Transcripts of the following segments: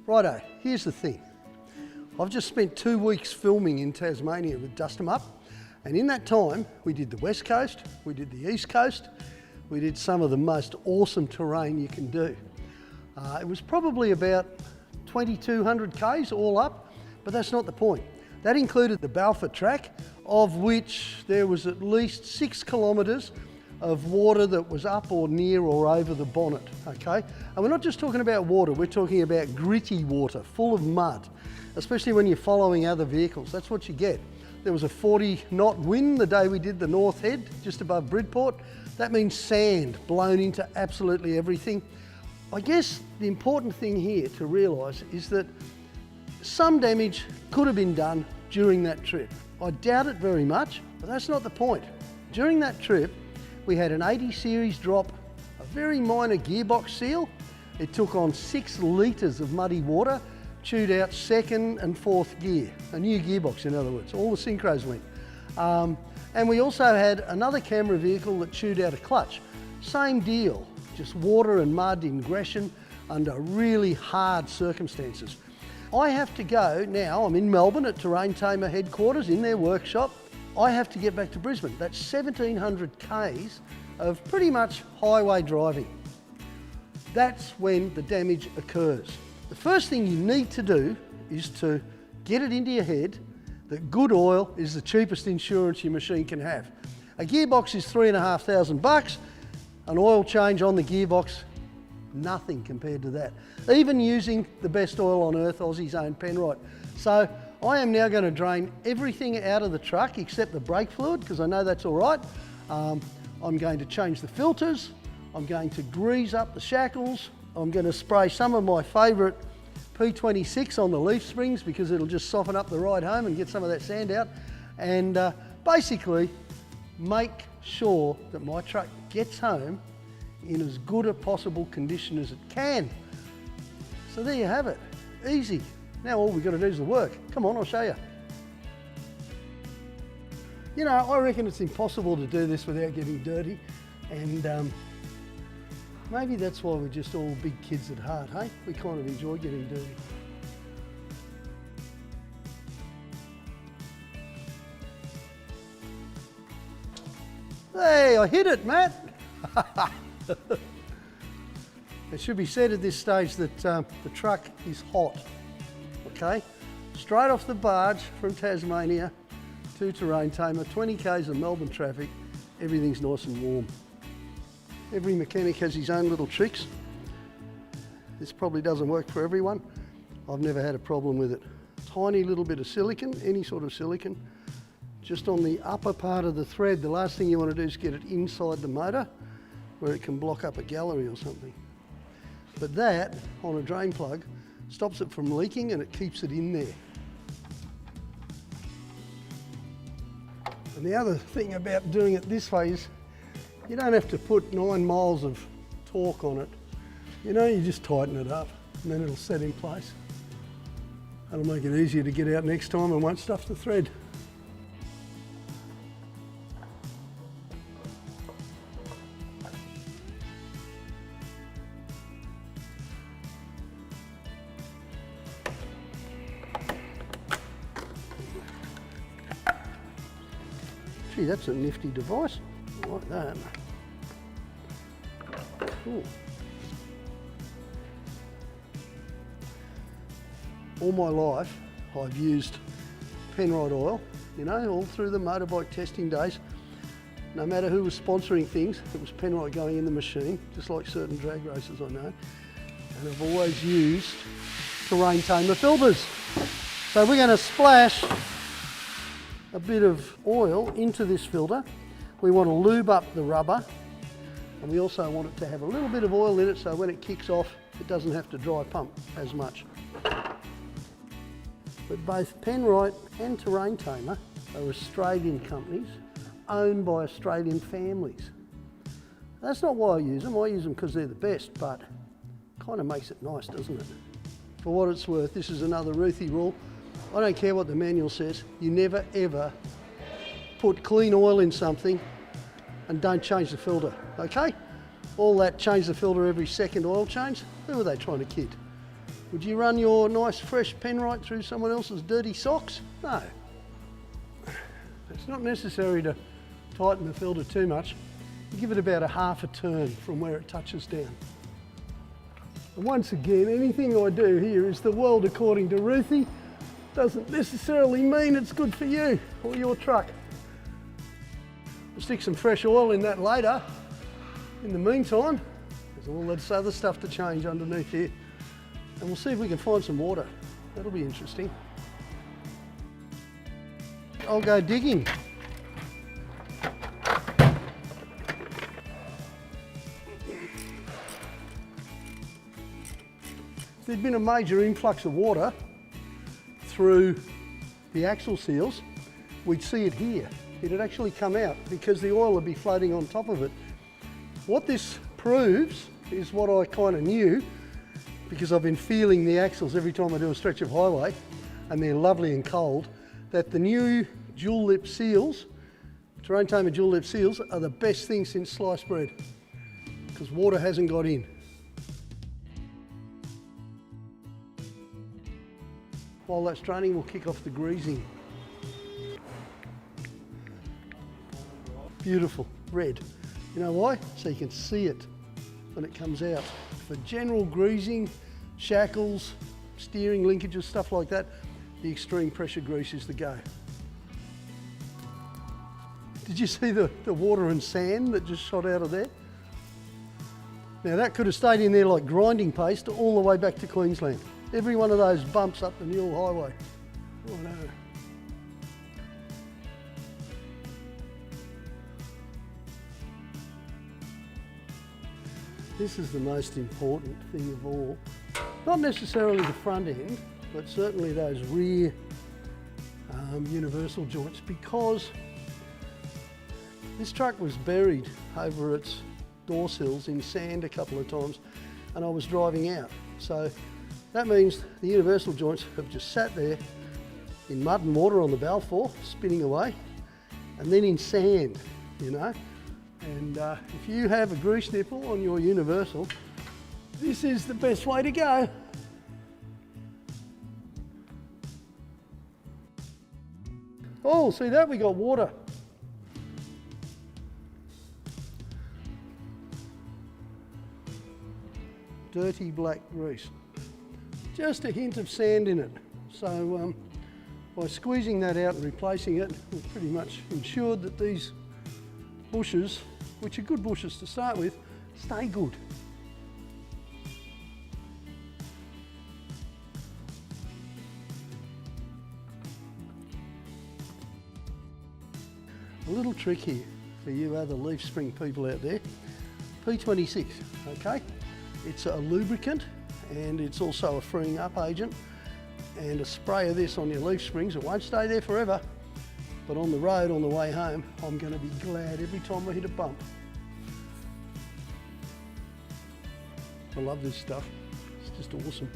Righto, here's the thing. I've just spent 2 weeks filming in Tasmania with DustEmUp, and in that time we did the west coast, we did the east coast, we did some of the most awesome terrain you can do. It was probably about 2,200 k's all up, but that's not the point. That included the Balfour track, of which there was at least 6 kilometres of water that was up or near or over the bonnet, okay? And we're not just talking about water, we're talking about gritty water, full of mud, especially when you're following other vehicles. That's what you get. There was a 40-knot wind the day we did the North Head, just above Bridport. That means sand blown into absolutely everything. I guess the important thing here to realise is that some damage could have been done during that trip. I doubt it very much, but that's not the point. During that trip, we had an 80 series drop a very minor gearbox seal. It took on 6 litres of muddy water, chewed out 2nd and 4th gear, a new gearbox in other words, all the synchros went. And we also had another camera vehicle that chewed out a clutch. Same deal, just water and mud ingression under really hard circumstances. I have to go now, I'm in Melbourne at Terrain Tamer headquarters in their workshop. I have to get back to Brisbane. That's 1,700 k's of pretty much highway driving. That's when the damage occurs. The first thing you need to do is to get it into your head that good oil is the cheapest insurance your machine can have. A gearbox is $3,500, an oil change on the gearbox, nothing compared to that. Even using the best oil on earth, Aussie's own Penrite. So I am now going to drain everything out of the truck except the brake fluid, because I know that's all right. I'm going to change the filters. I'm going to grease up the shackles. I'm going to spray some of my favourite P26 on the leaf springs because it'll just soften up the ride home and get some of that sand out. And basically make sure that my truck gets home in as good a possible condition as it can. So there you have it, easy. Now all we've got to do is the work. Come on, I'll show you. You know, I reckon it's impossible to do this without getting dirty, and maybe that's why we're just all big kids at heart, hey? We kind of enjoy getting dirty. Hey, I hit it, Matt. It should be said at this stage that the truck is hot. Okay, straight off the barge from Tasmania to Terrain Tamer, 20 k's of Melbourne traffic, everything's nice and warm. Every mechanic has his own little tricks. This probably doesn't work for everyone. I've never had a problem with it. Tiny little bit of silicone, any sort of silicone, just on the upper part of the thread. The last thing you want to do is get it inside the motor where it can block up a gallery or something. But that, on a drain plug, stops it from leaking and it keeps it in there. And the other thing about doing it this way is you don't have to put 9 miles of torque on it. You know, you just tighten it up and then it'll set in place. That'll make it easier to get out next time and won't stuff the thread. Gee, that's a nifty device. I like that. Cool. All my life, I've used Penrite oil, you know, all through the motorbike testing days. No matter who was sponsoring things, it was Penrite going in the machine, just like certain drag races I know. And I've always used Terrain Tamer filters. So we're going to splash a bit of oil into this filter. We want to lube up the rubber, and we also want it to have a little bit of oil in it so when it kicks off it doesn't have to dry pump as much. But both Penrite and Terrain Tamer are Australian companies owned by Australian families. That's not why I use them because they're the best, but it kind of makes it nice, doesn't it? For what it's worth, this is another Roothy rule. I don't care what the manual says, you never ever put clean oil in something and don't change the filter, okay? All that change the filter every second oil change, who are they trying to kid? Would you run your nice fresh pen right through someone else's dirty socks? No. It's not necessary to tighten the filter too much. You give it about a half a turn from where it touches down. And once again, anything I do here is the world according to Roothy. Doesn't necessarily mean it's good for you or your truck. We'll stick some fresh oil in that later. In the meantime, there's all that other stuff to change underneath here. And we'll see if we can find some water. That'll be interesting. I'll go digging. If there'd been a major influx of water through the axle seals, we'd see it here. It'd actually come out because the oil would be floating on top of it. What this proves is what I kind of knew, because I've been feeling the axles every time I do a stretch of highway, and they're lovely and cold, that the new dual lip seals, Terrain Tamer dual lip seals, are the best thing since sliced bread, because water hasn't got in. While that's draining, we'll kick off the greasing. Beautiful, red. You know why? So you can see it when it comes out. For general greasing, shackles, steering linkages, stuff like that, the extreme pressure grease is the go. Did you see the water and sand that just shot out of there? Now that could have stayed in there like grinding paste all the way back to Queensland. Every one of those bumps up the Newell Highway. Oh no. This is the most important thing of all. Not necessarily the front end, but certainly those rear universal joints, because this truck was buried over its door sills in sand a couple of times, and I was driving out. So that means the universal joints have just sat there in mud and water on the Balfour, spinning away, and then in sand, you know. And if you have a grease nipple on your universal, this is the best way to go. Oh, see that? We got water. Dirty black grease. Just a hint of sand in it. So by squeezing that out and replacing it, we've pretty much ensured that these bushes, which are good bushes to start with, stay good. A little trick here for you other leaf spring people out there. P26, okay? It's a lubricant and it's also a freeing up agent, and a spray of this on your leaf springs. It won't stay there forever, but on the road on the way home, I'm going to be glad every time I hit a bump. I love this stuff. It's just awesome.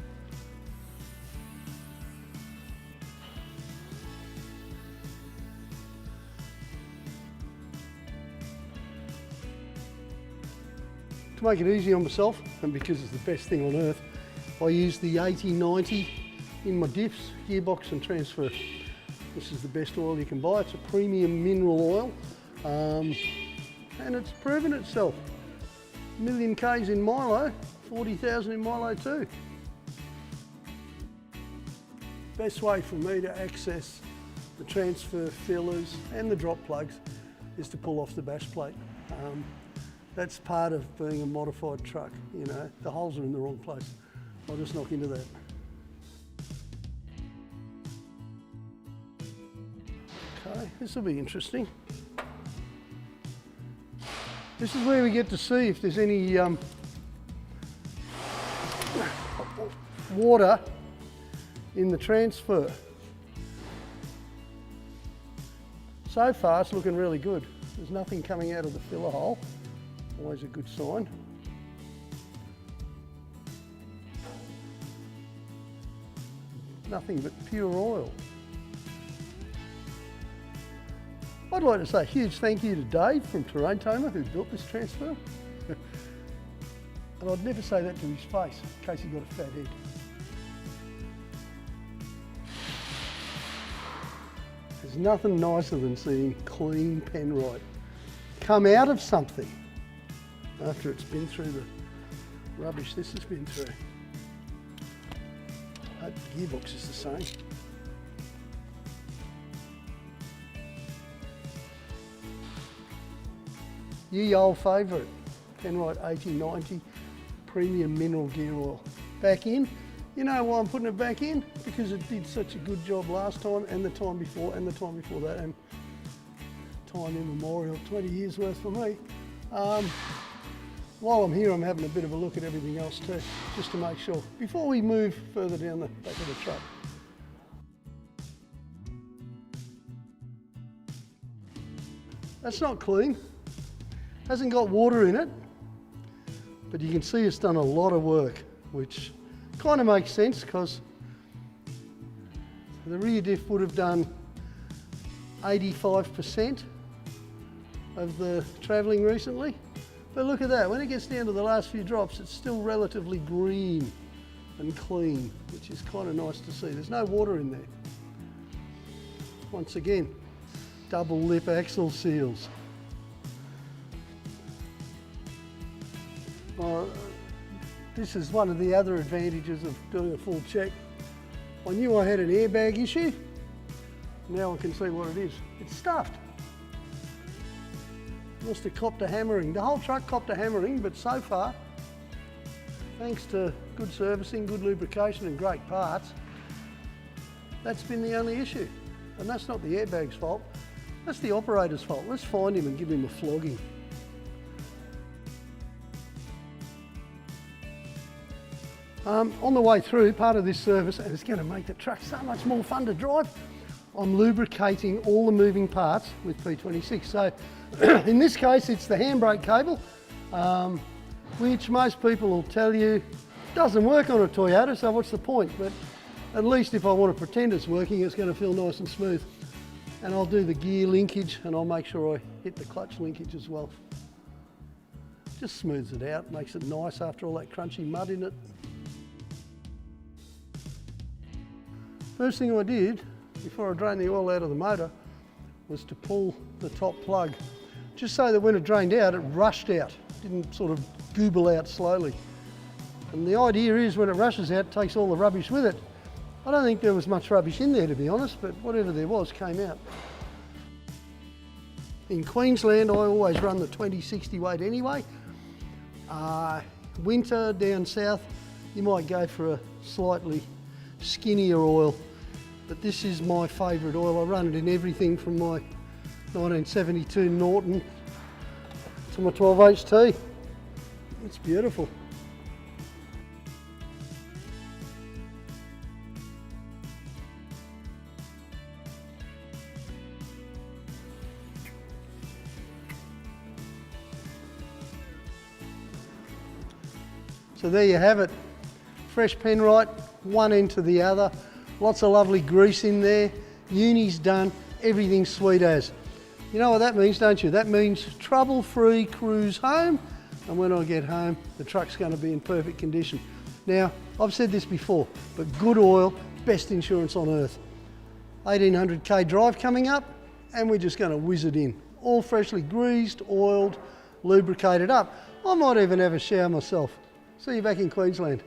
To make it easy on myself, and because it's the best thing on earth, I use the 80-90 in my diffs, gearbox and transfer. This is the best oil you can buy. It's a premium mineral oil, and it's proven itself. 1,000,000 Ks in Milo, 40,000 in Milo too. Best way for me to access the transfer fillers and the drop plugs is to pull off the bash plate. That's part of being a modified truck, you know. The holes are in the wrong place. I'll just knock into that. Okay, this will be interesting. This is where we get to see if there's any water in the transfer. So far it's looking really good. There's nothing coming out of the filler hole. Always a good sign. Nothing but pure oil. I'd like to say a huge thank you to Dave from Terrain Tamer who built this transfer. And I'd never say that to his face in case he got a fat head. There's nothing nicer than seeing clean penrite come out of something after it's been through the rubbish this has been through. I hope the gearbox is the same. Ye old favourite, Penrite 8090 Premium Mineral Gear Oil. Back in. You know why I'm putting it back in? Because it did such a good job last time and the time before and the time before that, and time immemorial, 20 years worth for me. While I'm here, I'm having a bit of a look at everything else too, just to make sure, before we move further down the back of the truck. That's not clean. Hasn't got water in it, but you can see it's done a lot of work, which kind of makes sense because the rear diff would have done 85% of the travelling recently. But look at that, when it gets down to the last few drops, it's still relatively green and clean, which is kind of nice to see. There's no water in there. Once again, double lip axle seals. This is one of the other advantages of doing a full check. I knew I had an airbag issue. Now I can see what it is. It's stuffed. Must have copped a hammering. The whole truck copped a hammering, but so far, thanks to good servicing, good lubrication and great parts, that's been the only issue. And that's not the airbag's fault, that's the operator's fault. Let's find him and give him a flogging. On the way through, part of this service, and it's going to make the truck so much more fun to drive, I'm lubricating all the moving parts with P26. So in this case, it's the handbrake cable, which most people will tell you doesn't work on a Toyota, so what's the point? But at least if I want to pretend it's working, it's going to feel nice and smooth. And I'll do the gear linkage, and I'll make sure I hit the clutch linkage as well. Just smooths it out, makes it nice after all that crunchy mud in it. First thing I did, before I drained the oil out of the motor, was to pull the top plug, just so that when it drained out, it rushed out, didn't sort of gooble out slowly. And the idea is when it rushes out, it takes all the rubbish with it. I don't think there was much rubbish in there, to be honest, but whatever there was came out. In Queensland, I always run the 20/60 weight anyway. Winter down south, you might go for a slightly skinnier oil, but this is my favourite oil. I run it in everything from my 1972 Norton to my 12HT. It's beautiful. So there you have it, fresh penrite, one end to the other, lots of lovely grease in there, uni's done, everything's sweet as. You know what that means, don't you? That means trouble-free cruise home, and when I get home, the truck's going to be in perfect condition. Now, I've said this before, but good oil, best insurance on earth. 1800k drive coming up, and we're just going to whiz it in. All freshly greased, oiled, lubricated up. I might even have a shower myself. See you back in Queensland.